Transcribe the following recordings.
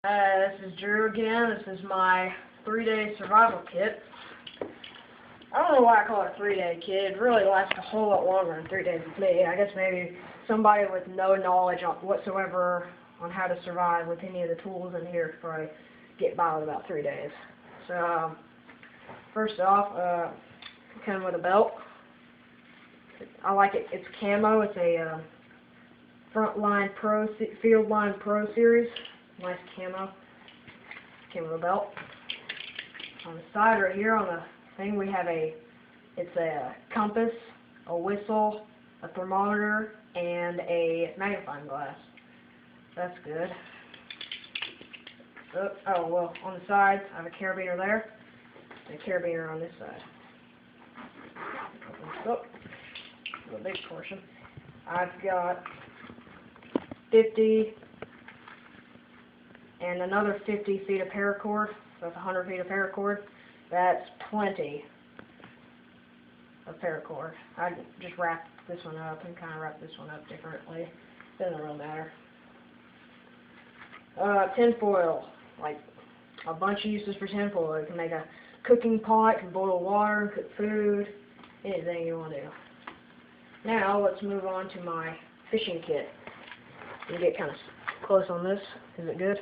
This is Drew again. This is my 3-day survival kit. I don't know why I call it a 3-day kit. It really lasts a whole lot longer than 3 days with me. I guess maybe somebody with no knowledge whatsoever on how to survive with any of the tools in here could probably get by with about 3 days. So, first off, come with a belt. I like it. It's camo. It's a Frontline Pro, Field Line Pro series. Nice camo. Came with a belt. On the side right here on the thing we have it's a compass, a whistle, a thermometer, and a magnifying glass. That's good. Oh well, on the sides I have a carabiner there, and a carabiner on this side. Open this up. The big portion. I've got 50 and another 50 feet of paracord. So that's 100 feet of paracord. That's 20 of paracord. I just wrap this one up and kind of wrap this one up differently. Doesn't really matter. Tinfoil. Like a bunch of uses for tinfoil. You can make a cooking pot, you can boil water, cook food, anything you want to do. Now let's move on to my fishing kit. You get kind of close on this. Is it good?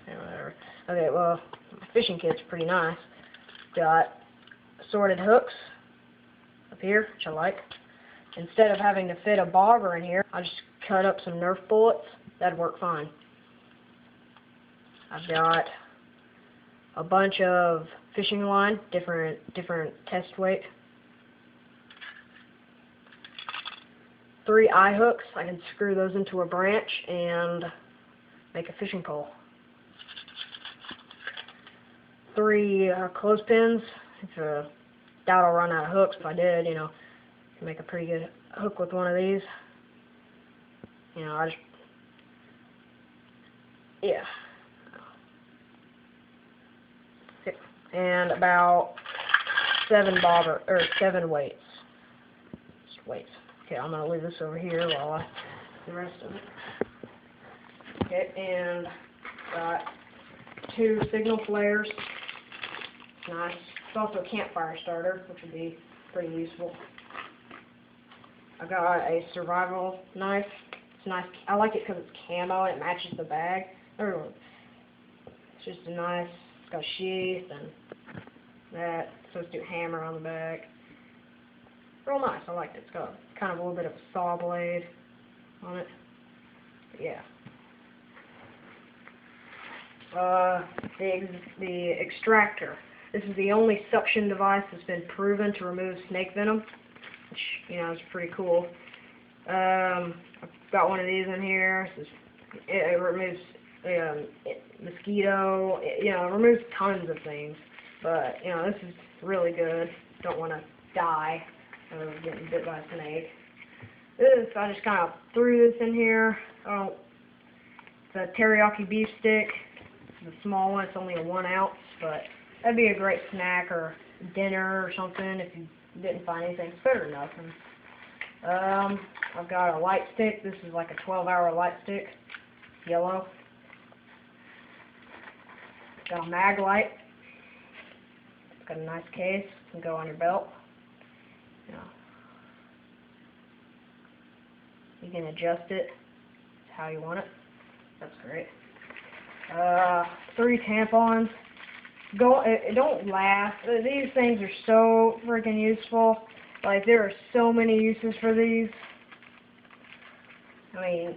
Yeah, whatever. Okay, well, my fishing kit's pretty nice. Got assorted hooks up here, which I like. Instead of having to fit a bobber in here, I just cut up some Nerf bullets. That'd work fine. I've got a bunch of fishing line, different test weight. 3 eye hooks. I can screw those into a branch and make a fishing pole. 3 clothespins. Doubt I'll run out of hooks. If I did, I can make a pretty good hook with one of these. Yeah. And about 7 weights. Just weights. Okay, I'm gonna leave this over here while I do the rest of it. Okay, and got 2 signal flares. Nice. It's also a campfire starter, which would be pretty useful. I got a survival knife. It's nice. I like it because it's camo and it matches the bag. It's just a nice. It's got a sheath and that substitute hammer on the back. Real nice. I like it. It's got kind of a little bit of a saw blade on it. But yeah. The extractor. This is the only suction device that's been proven to remove snake venom, which, is pretty cool. I've got one of these in here. It removes mosquito. It removes tons of things. But, this is really good. Don't want to die of getting bit by a snake. I just kind of threw this in here. It's a teriyaki beef stick. It's a small one. It's only a 1 ounce, but that'd be a great snack or dinner or something if you didn't find anything. It's better than nothing. I've got a light stick. This is like a 12-hour light stick. Yellow. Got a mag light. It's got a nice case. It can go on your belt. You can adjust it to how you want it. That's great. 3 tampons. Don't laugh. These things are so freaking useful. Like, there are so many uses for these. I mean,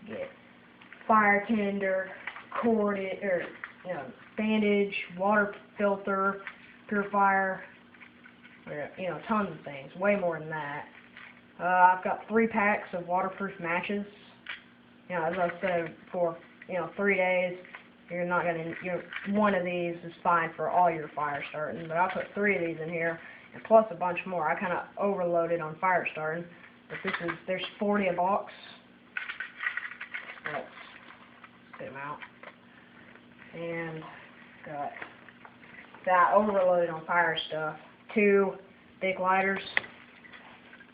get fire tinder, corded, or bandage, water filter, purifier, tons of things. Way more than that. I've got 3 packs of waterproof matches. As I said before, 3 days, one of these is fine for all your fire starting. But I put 3 of these in here, and plus a bunch more. I kind of overloaded on fire starting. But there's 40 a box. Let's get them out. And got that overloaded on fire stuff. 2 big lighters.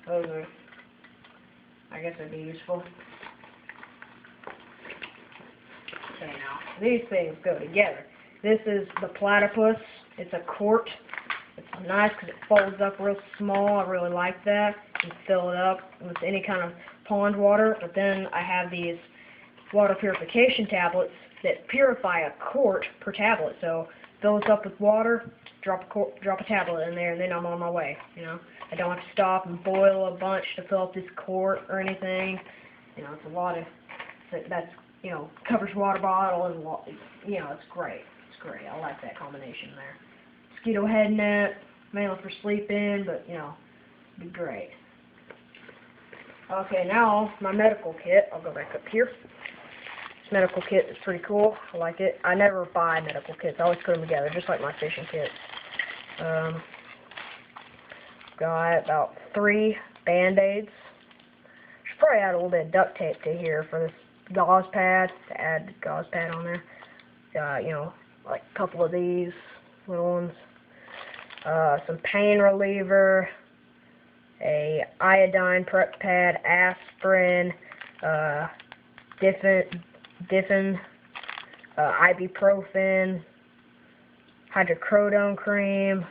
Those are, I guess, that'd be useful. say now. These things go together. This is the platypus. It's a quart. It's nice because it folds up real small. I really like that. You can fill it up with any kind of pond water. But then I have these water purification tablets that purify a quart per tablet. So fill this up with water, drop a tablet in there, and then I'm on my way. You know, I don't have to stop and boil a bunch to fill up this quart or anything. You know, it's a lot of that's covers water bottle and it's great. It's great. I like that combination there. Mosquito head net, mainly for sleeping, but it'd be great. Okay, now my medical kit. I'll go back up here. This medical kit is pretty cool. I like it. I never buy medical kits. I always put them together, just like my fishing kit. Got about 3 Band-Aids. Should probably add a little bit of duct tape to here for this gauze pad, to add the gauze pad on there. Like a couple of these little ones. Some pain reliever, a iodine prep pad, aspirin, Diffen, ibuprofen, hydrocodone cream,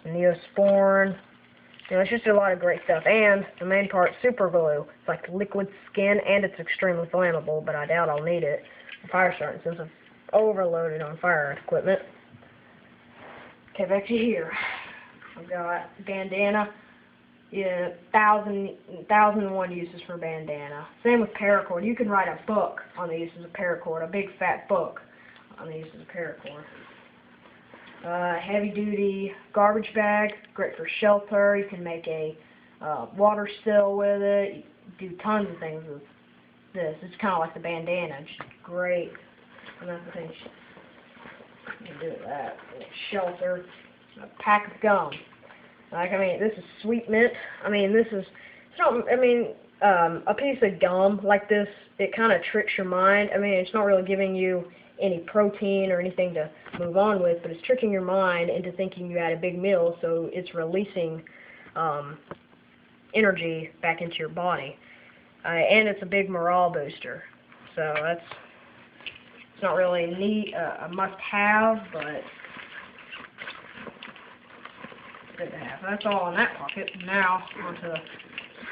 some Neosporin. It's just a lot of great stuff. And the main part, super glue. It's like liquid skin, and it's extremely flammable, but I doubt I'll need it for fire starting since I've overloaded on fire equipment. Okay, back to here. I've got bandana. Yeah, 1,001 uses for bandana. Same with paracord. You can write a book on the uses of paracord, a big fat book on the uses of paracord. Heavy duty garbage bag, great for shelter. You can make a water still with it. You do tons of things with this. It's kind of like the bandana, just great. And that's the thing. You can do with that. Shelter, a pack of gum. This is sweet mint. A piece of gum like this, it kind of tricks your mind. It's not really giving you any protein or anything to move on with, but it's tricking your mind into thinking you had a big meal, so it's releasing energy back into your body. And it's a big morale booster. So it's not really a must-have, but good to have. That's all in that pocket. Now onto the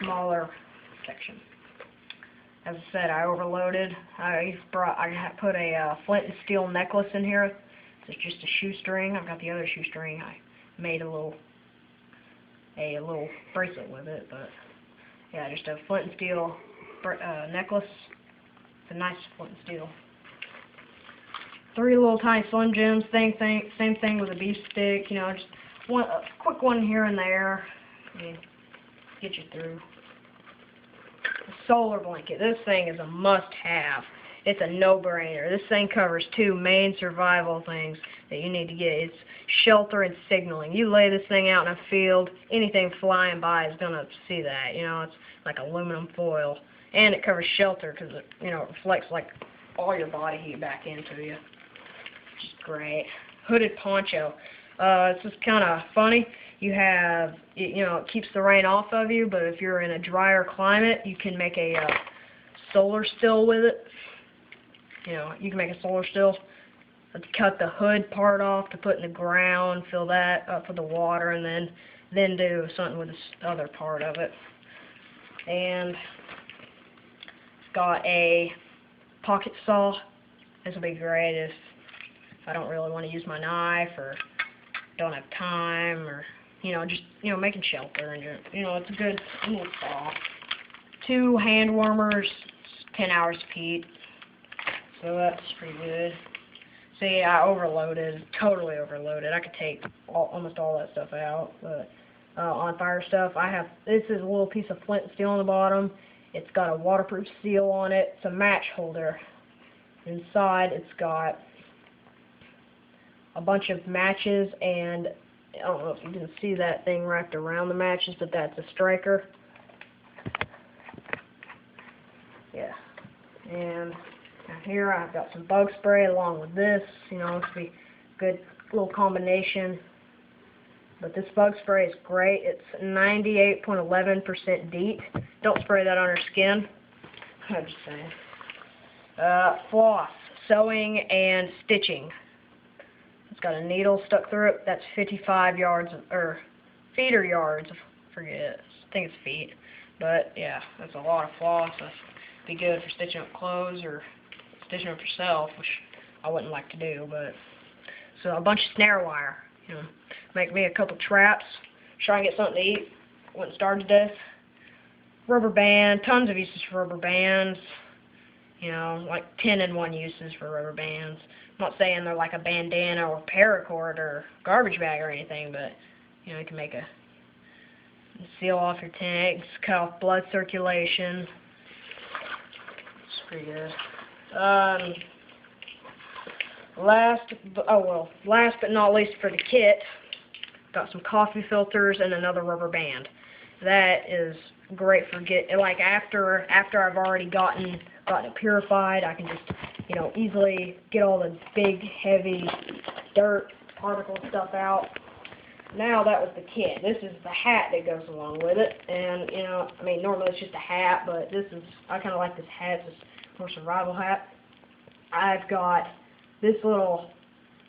smaller section. As I said, I overloaded. I put a flint and steel necklace in here. It's just a shoestring. I've got the other shoestring. I made a little bracelet with it, but yeah, just a flint and steel necklace. It's a nice flint and steel. 3 little tiny Slim Jims. Same thing with a beef stick. Just a quick one here and there. Get you through. A solar blanket. This thing is a must-have. It's a no-brainer. This thing covers 2 main survival things that you need to get. It's shelter and signaling. You lay this thing out in a field, anything flying by is going to see that. It's like aluminum foil. And it covers shelter because it reflects like all your body heat back into you. Which is great. Hooded poncho. It's just kind of funny. You have, it keeps the rain off of you, but if you're in a drier climate, you can make a solar still with it. You can make a solar still. Let's cut the hood part off to put in the ground, fill that up with the water, and then do something with this other part of it. And it's got a pocket saw. This will be great if I don't really want to use my knife or don't have time, or just making shelter, and it's a good little saw. 2 hand warmers, 10 hours apiece, so that's pretty good. See, I overloaded, totally overloaded. I could take almost all that stuff out, but on fire stuff, this is a little piece of flint and steel on the bottom. It's got a waterproof seal on it. It's a match holder. Inside, it's got a bunch of matches, and I don't know if you can see that thing wrapped around the matches, but that's a striker. Yeah. And now here I've got some bug spray along with this. It's be a good little combination. But this bug spray is great. It's 98.11% DEET. Don't spray that on your skin. I'm just saying. Floss. sewing and stitching. It's got a needle stuck through it. That's 55 yards, or feet or yards, I forget. I think it's feet. But yeah, that's a lot of floss. That'd be good for stitching up clothes or stitching up yourself, which I wouldn't like to do. But so a bunch of snare wire. You know, make me a couple traps. Try and get something to eat. Wouldn't starve to death. Rubber band. Tons of uses for rubber bands. You know, like 10-in-1 uses for rubber bands. I'm not saying they're like a bandana or paracord or garbage bag or anything, but you know, you can make a seal off your tanks, cut off blood circulation. It's pretty good. Last but not least for the kit, got some coffee filters and another rubber band. That is great for after I've already gotten it purified, I can just, you know, easily get all the big, heavy dirt, particle stuff out. Now that was the kit. This is the hat that goes along with it. And, you know, I mean, normally it's just a hat, but I kind of like this hat. It's a more survival hat. I've got this little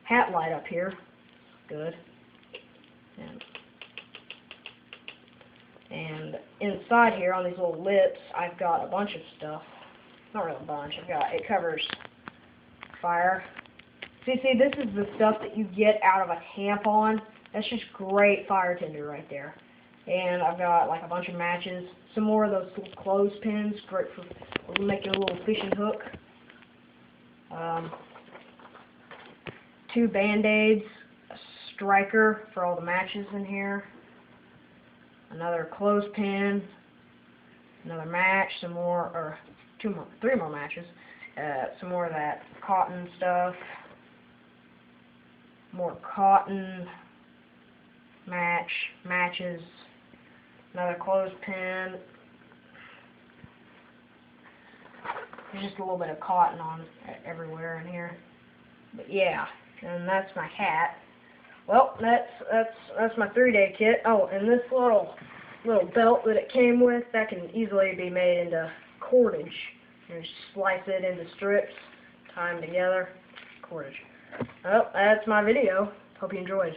hat light up here. Good. And inside here on these little lips, I've got a bunch of stuff. Not really a bunch. It covers fire. See, this is the stuff that you get out of a tampon. That's just great fire tinder right there. And I've got like a bunch of matches. Some more of those little clothespins. Great for making a little fishing hook. 2 Band-Aids. A striker for all the matches in here. Another clothespin. Another match. Some more, or 3 more matches. Some more of that cotton stuff. More cotton. Matches, another clothespin. There's just a little bit of cotton on everywhere in here. But yeah, and that's my hat. Well, that's my 3-day kit. Oh, and this little belt that it came with, that can easily be made into cordage. You just slice it into strips, tie them together, cordage. Well, that's my video. Hope you enjoyed.